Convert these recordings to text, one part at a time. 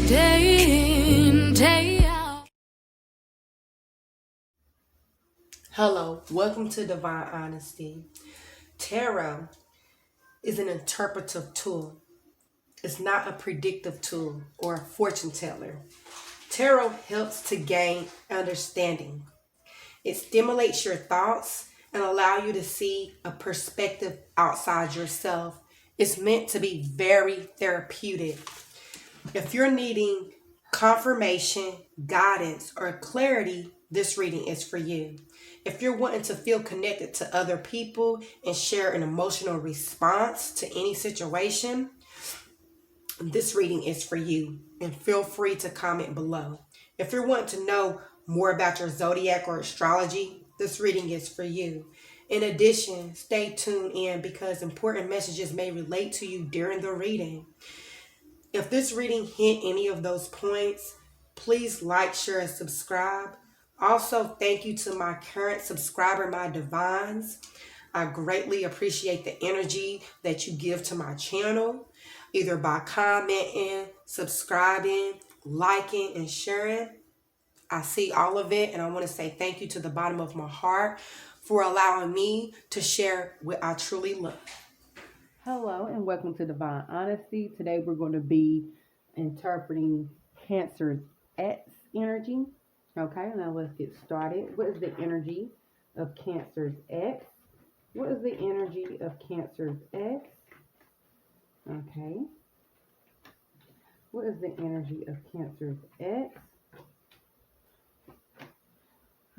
day in, day out. Hello, welcome to Divine Honesty. Tarot is an interpretive tool. It's not a predictive tool or a fortune teller. Tarot helps to gain understanding. It stimulates your thoughts and allow you to see a perspective outside yourself. It's meant to be very therapeutic. If you're needing confirmation, guidance, or clarity, this reading is for you. If you're wanting to feel connected to other people and share an emotional response to any situation, this reading is for you. And feel free to comment below. If you're wanting to know more about your zodiac or astrology, this reading is for you. In addition, stay tuned in because important messages may relate to you during the reading. If this reading hit any of those points, please like, share, and subscribe. Also, thank you to my current subscriber, my divines. I greatly appreciate the energy that you give to my channel, either by commenting, subscribing, liking, and sharing. I see all of it, and I want to say thank you to the bottom of my heart for allowing me to share what I truly love. Hello and welcome to Divine Honesty. Today we're going to be interpreting Cancer's X energy. Okay, now let's get started. What is the energy of Cancer's X? What is the energy of Cancer's X? Okay. What is the energy of Cancer's X?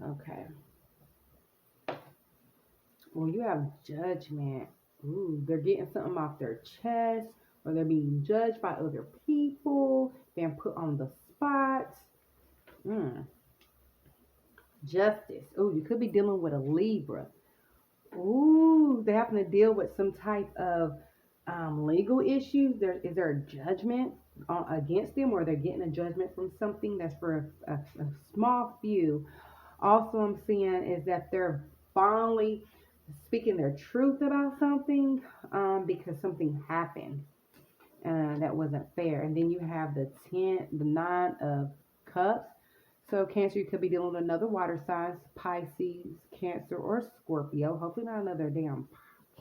Okay. Well, you have Judgment. Ooh, they're getting something off their chest, or they're being judged by other people, being put on the spot. Justice. Ooh, you could be dealing with a Libra. Ooh, they happen to deal with some type of legal issues. Is there a judgment against them, or they're getting a judgment from something that's for a small few. Also, I'm seeing is that they're finally speaking their truth about something because something happened that wasn't fair. And then you have the 9 of cups. So Cancer, you could be dealing with another water sign, Pisces, Cancer, or Scorpio. Hopefully not another damn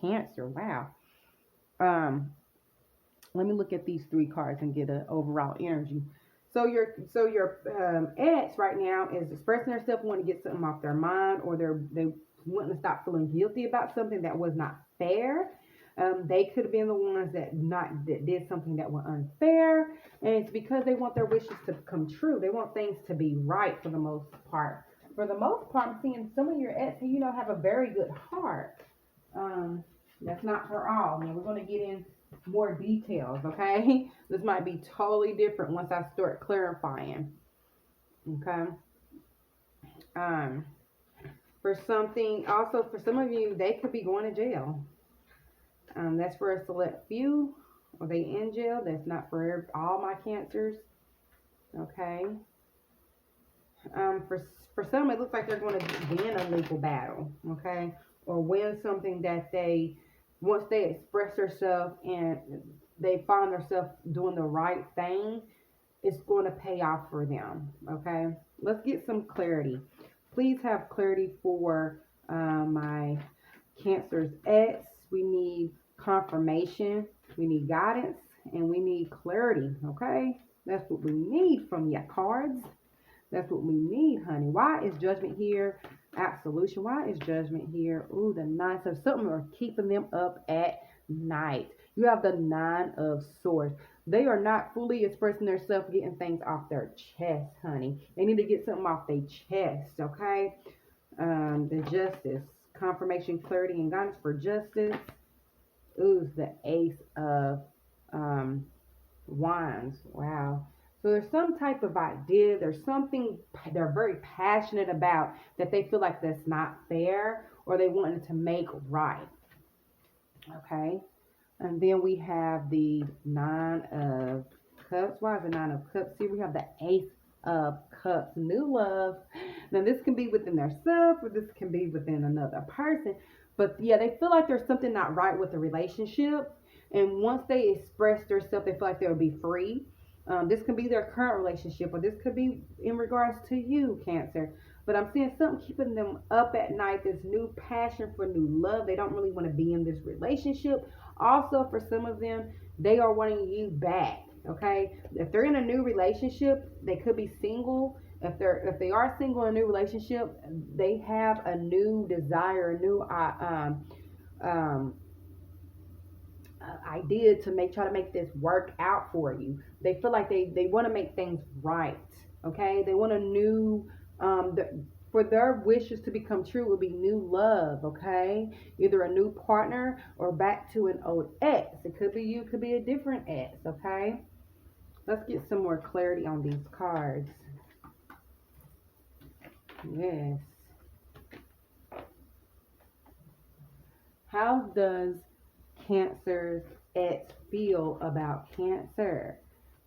Cancer. Wow. Let me look at these 3 cards and get an overall energy. So your ex right now is expressing themselves, wanting to get something off their mind, or they wanting to stop feeling guilty about something that was not fair. They could have been the ones that did something that was unfair, and it's because they want their wishes to come true. They want things to be right for the most part. For the most part, I'm seeing some of your ex, have a very good heart. That's not for all. Now we're going to get in more details, okay? This might be totally different once I start clarifying. Okay. For something, also for some of you, they could be going to jail. That's for a select few. Are they in jail? That's not for all my Cancers. Okay. For some, it looks like they're going to win a legal battle. Okay. Or win something that once they express themselves and they find themselves doing the right thing, it's going to pay off for them. Okay. Let's get some clarity. Please have clarity for my Cancer's X. We need confirmation, we need guidance, and we need clarity. Okay, that's what we need from your cards. That's what we need, honey. Why is Judgment here? Absolution. Why is Judgment here? Ooh, the 9 of something are keeping them up at night. You have the 9 of Swords. They are not fully expressing themselves, getting things off their chest, honey. They need to get something off their chest, okay? The Justice. Confirmation, clarity, and guidance for justice. Ooh, the Ace of Wands. Wow. So there's some type of idea, there's something they're very passionate about that they feel like that's not fair, or they wanted to make right. Okay. And then we have the 9 of Cups. Why is the 9 of Cups here? We have the Ace of Cups. New love. Now, this can be within themselves, or this can be within another person. But, yeah, they feel like there's something not right with the relationship. And once they express themselves, they feel like they'll be free. This can be their current relationship, or this could be in regards to you, Cancer. But I'm seeing something keeping them up at night, this new passion for new love. They don't really want to be in this relationship. Also, for some of them, they are wanting you back. Okay, if they're in a new relationship, they could be single. If they are single in a new relationship, they have a new desire, a new um, idea to try to make this work out for you. They feel like they want to make things right. Okay, they want a new for their wishes to become true would be new love. Okay, either a new partner or back to an old ex. It could be you, could be a different ex. Okay, let's get some more clarity on these cards. Yes. How does Cancer's ex feel about Cancer?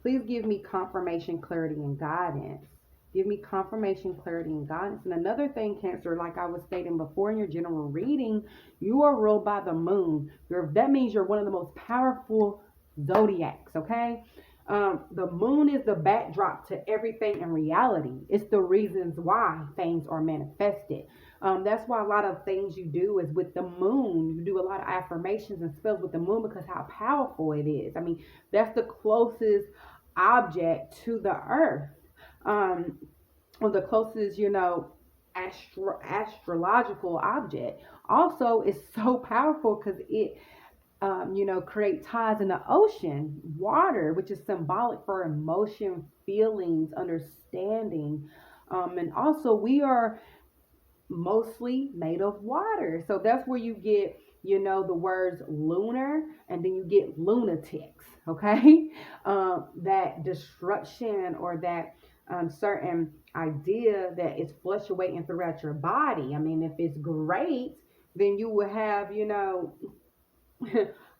Please give me confirmation, clarity, and guidance. Give me confirmation, clarity, and guidance. And another thing, Cancer, like I was stating before in your general reading, you are ruled by the moon. That means you're one of the most powerful zodiacs, okay? The moon is the backdrop to everything in reality. It's the reasons why things are manifested. That's why a lot of things you do is with the moon. You do a lot of affirmations and spells with the moon because how powerful it is. I mean, that's the closest object to the earth. Or the closest, astrological object. Also, it's so powerful because it create tides in the ocean, water, which is symbolic for emotion, feelings, understanding. And also, we are mostly made of water. So that's where you get, the words lunar, and then you get lunatics, okay? That destruction or that certain idea that is fluctuating throughout your body. I mean, if it's great, then you will have,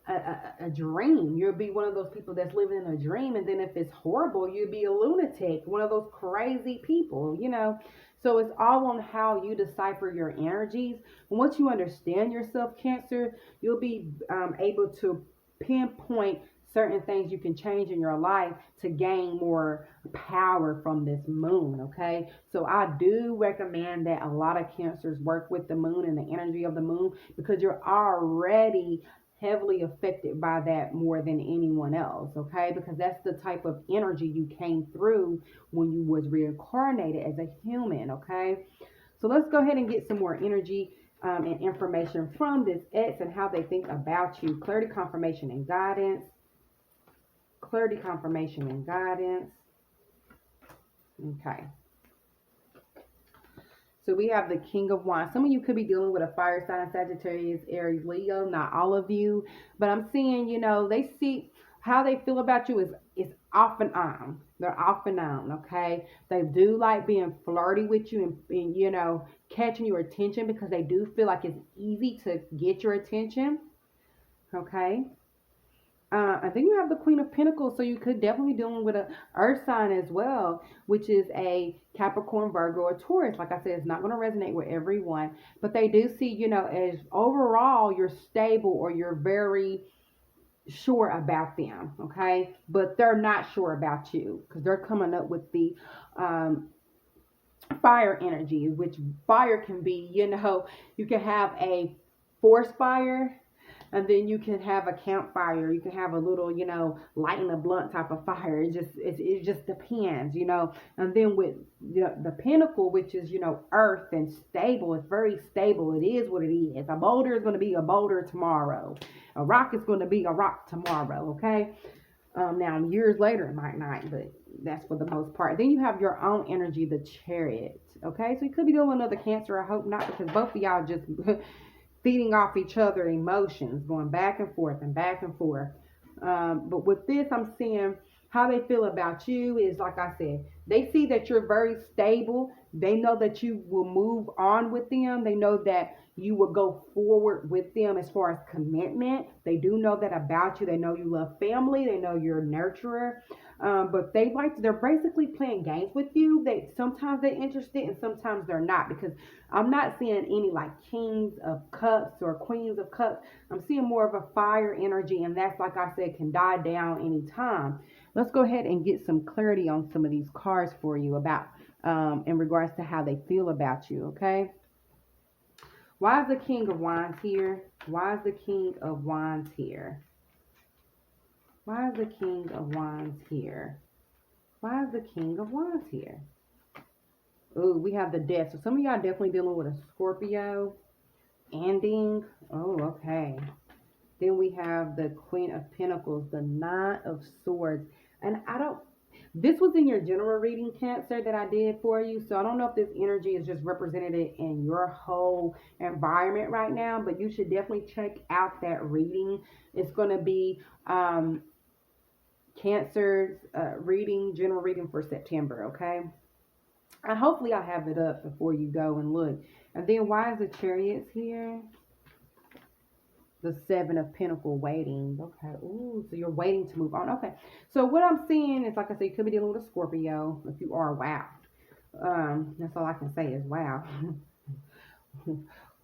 a dream. You'll be one of those people that's living in a dream. And then if it's horrible, you'll be a lunatic, one of those crazy people. So it's all on how you decipher your energies. And once you understand yourself, Cancer, you'll be able to pinpoint certain things you can change in your life to gain more power from this moon. Okay, so I do recommend that a lot of Cancers work with the moon and the energy of the moon because you're already heavily affected by that more than anyone else. Okay, because that's the type of energy you came through when you was reincarnated as a human. Okay, so let's go ahead and get some more energy and information from this ex and how they think about you. Clarity, confirmation, and guidance. Clarity, confirmation, and guidance. Okay. So we have the King of Wands. Some of you could be dealing with a fire sign, Sagittarius, Aries, Leo. Not all of you. But I'm seeing, they see how they feel about you is off and on. They're off and on, okay? They do like being flirty with you and catching your attention because they do feel like it's easy to get your attention, okay? I think you have the Queen of Pentacles, so you could definitely be dealing with a Earth sign as well, which is a Capricorn, Virgo, or Taurus. Like I said, it's not going to resonate with everyone, but they do see, as overall you're stable or you're very sure about them, okay? But they're not sure about you because they're coming up with the fire energy, which fire can be, you can have a forest fire. And then you can have a campfire. You can have a little, lighting a blunt type of fire. It just depends, And then with the pinnacle, which is, earth and stable, it's very stable. It is what it is. A boulder is going to be a boulder tomorrow. A rock is going to be a rock tomorrow, okay? Now, years later, it might not, but that's for the most part. Then you have your own energy, the Chariot, okay? So you could be doing another Cancer. I hope not, because both of y'all just... feeding off each other emotions, going back and forth and back and forth. But with this, I'm seeing how they feel about you is, like I said, they see that you're very stable. They know that you will move on with them. They know that you will go forward with them as far as commitment. They do know that about you. They know you love family. They know you're a nurturer. But they're basically playing games with you. Sometimes they're interested and sometimes they're not, because I'm not seeing any like kings of cups or queens of cups. I'm seeing more of a fire energy, and that's, like I said, can die down anytime. Let's go ahead and get some clarity on some of these cards for you about in regards to how they feel about you, okay? Why is the King of Wands here? Why is the King of Wands here? Why is the King of Wands here? Why is the King of Wands here? Ooh, we have the Death. So some of y'all definitely dealing with a Scorpio ending. Oh, okay. Then we have the Queen of Pentacles, the Nine of Swords. And this was in your general reading, Cancer, that I did for you. So I don't know if this energy is just represented in your whole environment right now, but you should definitely check out that reading. It's going to be Cancer's reading, general reading for September, okay? And hopefully I'll have it up before you go and look. And then why is the Chariots here? The Seven of Pentacles, waiting. Okay. Ooh, so you're waiting to move on. Okay. So what I'm seeing is, like I said, you could be dealing with a Scorpio. If you are, wow. That's all I can say is wow.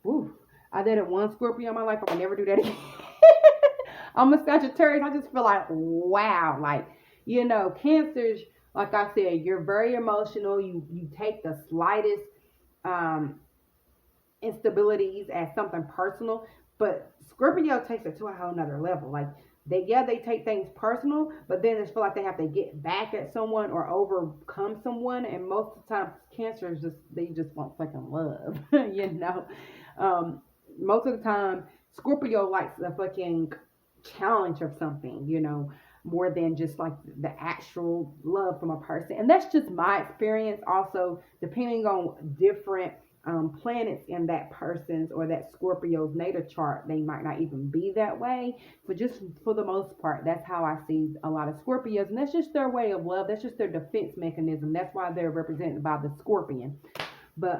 Ooh. I dated one Scorpio in my life. I'll never do that again. I'm a Sagittarius. I just feel like, wow. Like, Cancers, like I said, you're very emotional. You take the slightest instabilities as something personal, but Scorpio takes it to a whole nother level. Like they take things personal, but then they feel like they have to get back at someone or overcome someone. And most of the time, Cancers they just want fucking love, Most of the time, Scorpio likes a fucking challenge of something, more than just like the actual love from a person. And that's just my experience. Also, depending on different planets in that person's or that Scorpio's natal chart, they might not even be that way. But just for the most part, that's how I see a lot of Scorpios. And that's just their way of love. That's just their defense mechanism. That's why they're represented by the scorpion. But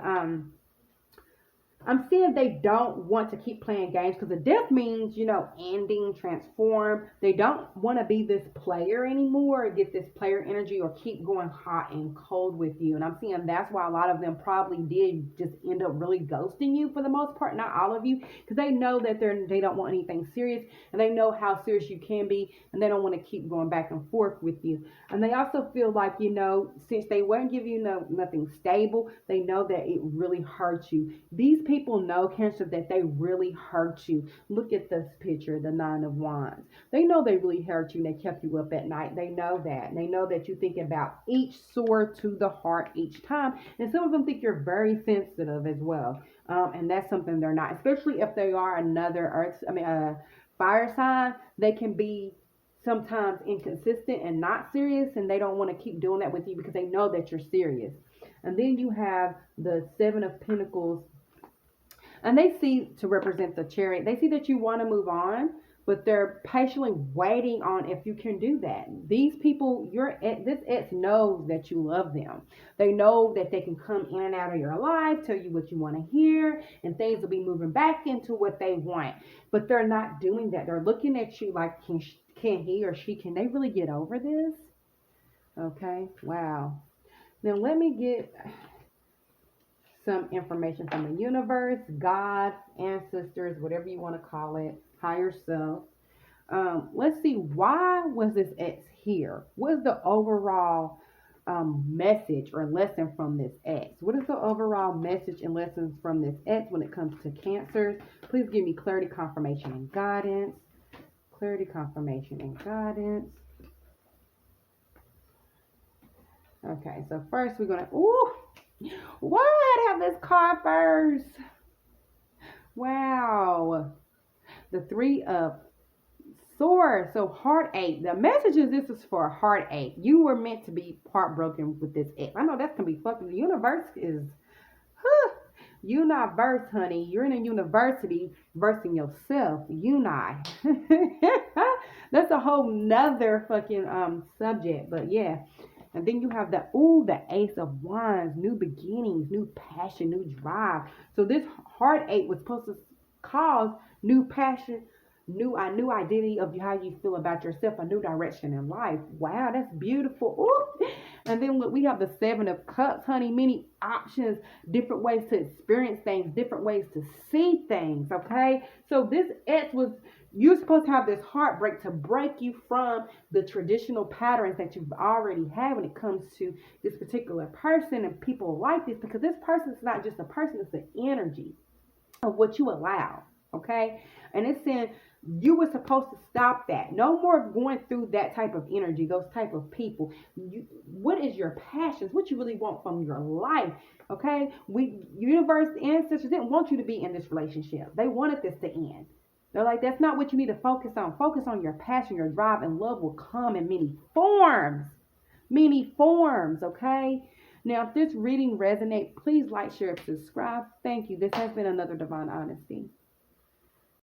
I'm seeing they don't want to keep playing games because the death means, ending, transform. They don't want to be this player anymore, get this player energy or keep going hot and cold with you. And I'm seeing that's why a lot of them probably did just end up really ghosting you for the most part. Not all of you, because they know that they don't want anything serious and they know how serious you can be and they don't want to keep going back and forth with you. And they also feel like, since they won't give you nothing stable, they know that it really hurts you. These people know, Cancer, that they really hurt you. Look at this picture, the Nine of Wands. They know they really hurt you and they kept you up at night. They know that. And they know that you think about each sword to the heart each time. And some of them think you're very sensitive as well. And that's something they're not, especially if they are fire sign. They can be sometimes inconsistent and not serious, and they don't want to keep doing that with you because they know that you're serious. And then you have the Seven of Pentacles, and they see, to represent the Chariot, they see that you want to move on, but they're patiently waiting on if you can do that. These people, this ex knows that you love them. They know that they can come in and out of your life, tell you what you want to hear, and things will be moving back into what they want. But they're not doing that. They're looking at you like, can he or she, can they really get over this? Okay, wow. Now let me get some information from the universe, God, ancestors, whatever you want to call it, higher self. Let's see, why was this ex here? What is the overall message or lesson from this ex? What is the overall message and lessons from this ex when it comes to Cancers? Please give me clarity, confirmation, and guidance. Clarity, confirmation, and guidance. Okay, so first we're going to, why did I have this card first? Wow. The Three of Swords. So heartache. The message is this is for heartache. You were meant to be heartbroken with this ex. I know that's going to be fucking, the universe is, universe, honey. You're in a university versing yourself. That's a whole nother fucking subject. But yeah. And then you have the Ace of Wands, new beginnings, new passion, new drive. So this heartache was supposed to cause new passion, new identity of how you feel about yourself, a new direction in life. Wow, that's beautiful. Ooh. And then look, we have the Seven of Cups, honey, many options, different ways to experience things, different ways to see things, okay? So this ex was, You're supposed to have this heartbreak to break you from the traditional patterns that you've already had when it comes to this particular person and people like this, because this person is not just a person, it's an energy of what you allow. Okay. And it's saying you were supposed to stop that. No more going through that type of energy, those type of people. What is your passions? What you really want from your life? Okay. Universe, ancestors didn't want you to be in this relationship. They wanted this to end. They're like, that's not what you need to focus on. Focus on your passion, your drive, and love will come in many forms. Many forms, okay? Now, if this reading resonates, please like, share, and subscribe. Thank you. This has been another Divine Honesty.